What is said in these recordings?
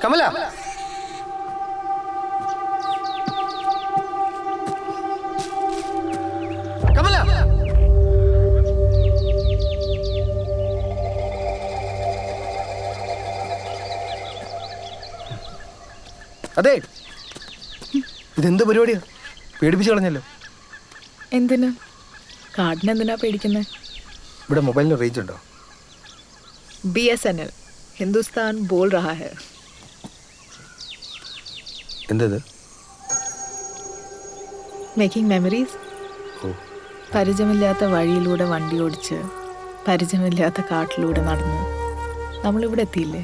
കമല കമല അതെ ഇതെന്ത് പരിപാടിയാ? പേടിപ്പിച്ചു കളഞ്ഞല്ലോ. എന്തിനാ? കാർഡിനെന്തിനാ പേടിക്കുന്നത്? ഇവിടെ മൊബൈലിന് റേഞ്ച് ഉണ്ടോ? BSNL ഹിന്ദുസ്ഥാൻ ബോൾ രഹാ ഹൈ. എന്തത്? Making memories. പരിചയമില്ലാത്ത വഴിയിലൂടെ വണ്ടി ഓടിച്ച് പരിചയമില്ലാത്ത കാട്ടിലൂടെ നടന്ന് നമ്മളിവിടെ എത്തിയില്ലേ?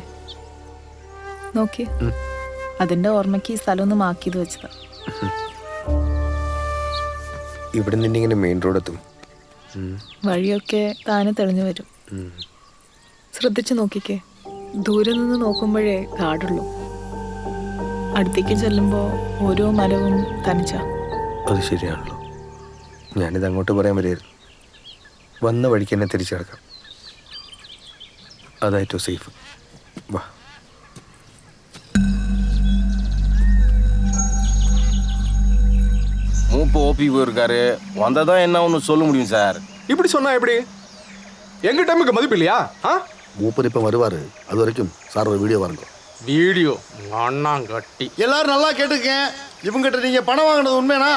നോക്കി, അതിൻ്റെ ഓർമ്മയ്ക്ക് ഈ സ്ഥലം ഒന്ന് മാർക്ക് ചെയ്ത് വെച്ചതാ. ഇവിടെ നിന്ന് ഇങ്ങനെ മെയിൻ റോഡ് എത്തും. വഴിയൊക്കെ താനെ തെളിഞ്ഞു വരും. ശ്രദ്ധിച്ചു നോക്കിക്കേ. ദൂരെ നിന്ന് നോക്കുമ്പോഴേ കാടുള്ളൂ. അടുത്തേക്ക് ചെല്ലുമ്പോൾ ഓരോ മരവും തനിച്ച. അത് ശരിയാണല്ലോ. ഞാനിത് അങ്ങോട്ട് പറയാൻ വരികയായിരുന്നു. വന്ന വഴിക്ക് തന്നെ തിരിച്ചു കിടക്കാം. അതായിട്ടോ സേഫ്. വാ. மூப்பு ஓபி போயிருக்காரு. வந்ததான் என்ன ஒன்று சொல்ல முடியும் சார். இப்படி சொன்னா எப்படி? எங்க டைமுக்கு மதிப்பு இல்லையா? மூப்பர் இப்போ வருவார். அது வரைக்கும் சார் ஒரு வீடியோ வாங்க. வீடியோ அண்ணாங்கட்டி. எல்லாரும் நல்லா கேட்டுக்க. இவங்ககிட்ட நீங்க பணம் வாங்கினது உண்மைனா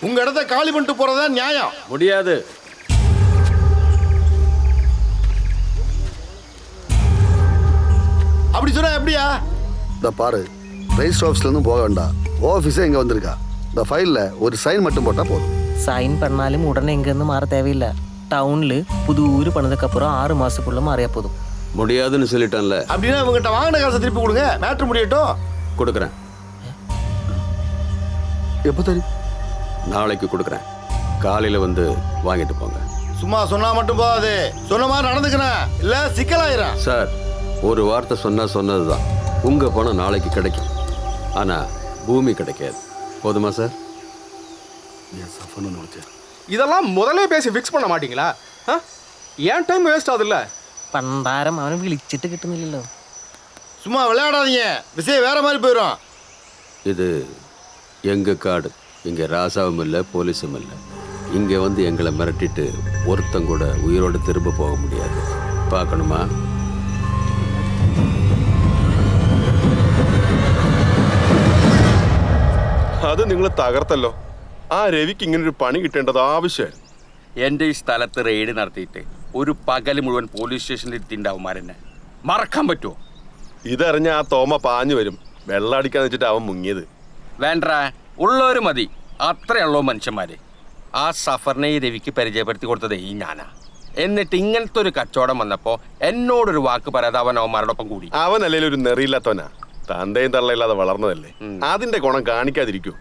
உங்க இடத்த காலி பண்ணிட்டு போறதா நியாயம். முடியாது. அப்படி சொன்னா எப்படியா? இந்த பாரு, ரெஜிஸ்டர் ஆஃபீஸ்லேருந்து போக வேண்டாம். ஆஃபீஸே இங்கே வந்திருக்கா. இந்த ஃபைலில் ஒரு சைன் மட்டும் போட்டால் போதும். சைன் பண்ணாலும் உடனே இங்கேருந்து மாற தேவையில்லை. டவுனில் புது ஊர் பண்ணதுக்கப்புறம் 6 மாதத்துக்குள்ளே மாறியா போதும். முடியாதுன்னு சொல்லிட்டேன்ல. அப்படின்னா இவங்ககிட்ட வாங்கின காசை திருப்பி கொடுங்க. மேட்ரு முடியட்டும். கொடுக்குறேன். எப்போ தெரியும்? நாளைக்கு கொடுக்குறேன். காலையில் வந்து வாங்கிட்டு போங்க. சும்மா சொன்னா மட்டும் போகாது. சொன்ன மாதிரி நடந்துக்கிறேன், இல்லை சிக்கலாயிரும். சார், ஒரு வார்த்தை சொன்னது தான். உங்கள் பணம் நாளைக்கு கிடைக்கும். ஆனால் பூமி கிடைக்காது. போதுமா சார்? இதெல்லாம் முதலே பேசி ஃபிக்ஸ் பண்ண மாட்டீங்களா? ஏன் டைம் வேஸ்ட் ஆகுதுல்ல? പണ്ടാരം അവനെ വിളിച്ചിട്ട് കിട്ടുന്നില്ലല്ലോ. சும்மா விளையாடாதீங்க, விஷயம் வேற மாதிரி போயிடும். இது எங்கள் காடு. இங்கே ராசாவும் இல்லை, போலீஸும் இல்லை. இங்கே வந்து எங்களை மிரட்டிட்டு ஒருத்தங்க கூட உயிரோடு திரும்ப போக முடியாது. பார்க்கணுமா? അത് നിങ്ങൾ തകർത്തല്ലോ. ആ രവിക്ക് ഇങ്ങനൊരു പണി കിട്ടേണ്ടത് ആവശ്യമായിരുന്നു. എൻ്റെ ഈ സ്ഥലത്ത് റെയ്ഡ് നടത്തിയിട്ട് ഒരു പകൽ മുഴുവൻ പോലീസ് സ്റ്റേഷനിൽ എത്തിണ്ടാവുമാരെന്നെ മറക്കാൻ പറ്റുമോ? ഇതറിഞ്ഞ ആ തോമ പാഞ്ഞു വരും. വെള്ളം അടിക്കാന്ന് വെച്ചിട്ട് അവൻ മുങ്ങിയത്. വേണ്ട, ഉള്ളവർ മതി. അത്രയുള്ളൂ മനുഷ്യന്മാര്. ആ സഫറിനെ ഈ രവിക്ക് പരിചയപ്പെടുത്തി കൊടുത്തത് ഈ ഞാനാ. എന്നിട്ട് ഇങ്ങനത്തെ ഒരു കച്ചവടം വന്നപ്പോൾ എന്നോടൊരു വാക്ക് പറയാതെ അവൻ അവന്മാരോടൊപ്പം കൂടി. അവൻ അല്ലെങ്കിൽ ഒരു നെറിയില്ലാത്തവനാ. തന്തയും തള്ളയില്ലാതെ വളർന്നതല്ലേ. അതിന്റെ ഗുണം കാണിക്കാതിരിക്കൂ.